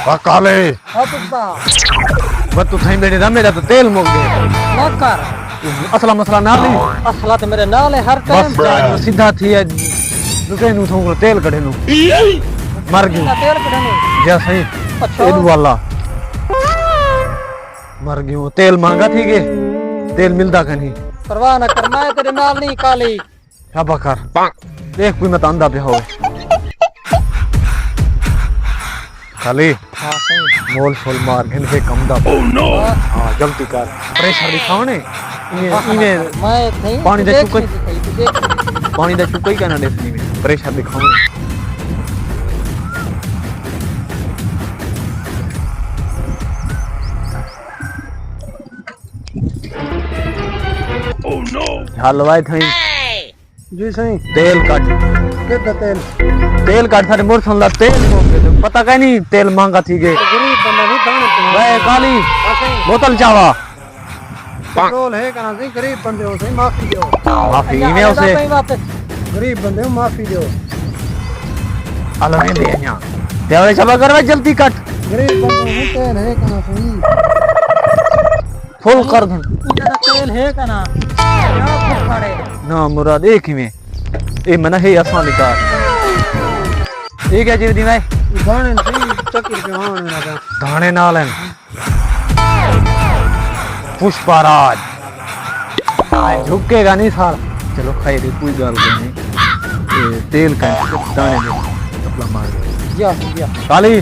काले हाँ पुष्पा बस तू थाई मेरे ना मेरा तो तेल मुक गया ना कर असला मसला ना ली असला तो मेरे नाल है हर बस टाइम सीधा थी दूसरे नु थोंगो तेल कढे नु मर गई तेल कढने जा सही अच्छा एदू वाला मर गई वो तेल महंगा थी के तेल मिलदा कहीं परवाह ना कर मैं तेरे नाल नहीं काली शाबा कर देख कोई मत आंदा पे होवे खाली हाँ सही मोल शोल मार घन के कम दा ओह नो हां जल्दी कर प्रेशर दिखावने इने मैं नहीं पानी दे देख चुके नहीं दिखाई, तू देख पानी दा चुका ही कहना देखनी में प्रेशर दिखावने ओह नो हलवाई थई जी सही तेल काट कितना तेल तेल काट सारे मोर सुन ला तेल मोके तो पता कहीं नहीं तेल महंगा थी गे गरीब बंदा नहीं दाने पे वे काली हाँ सही बोतल चावा पेट्रोल है कना सही गरीब बंदे हो सही माफी दो माफी में उसे गरीब बंदे हो माफी दो अलवे दे न्या तेरे छबा करवा जल्दी कट गरीब बंदे हो तेल है कना सही फुल कर दन इतना तेल है कना क्या फुल पड़े ना मुराद एक ही में ए मना है आसान निकाल ठीक है जी दी भाई दाने सही चक्कर पे हां लगा दाने नाल हैं पुष्पराज झुकेगा नहीं साल चलो खैर कोई गल नहीं तेल का दाने दे अपना मार या काली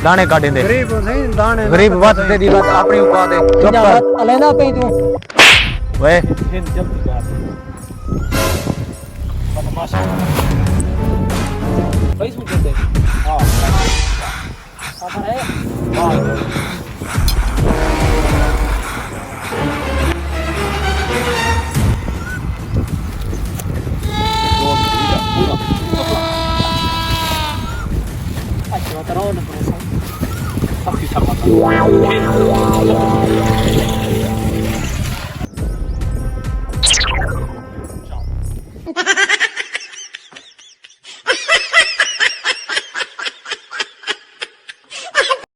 दाने काटे दे गरीब नहीं दाने गरीब बात तेरी बात अपनी उका दे चुप कर अलैना पे तू वे जल्दी कर बदमाश पैसे मुझे दे हां सामान है हां अच्छा, terus, terus. Sakit sama.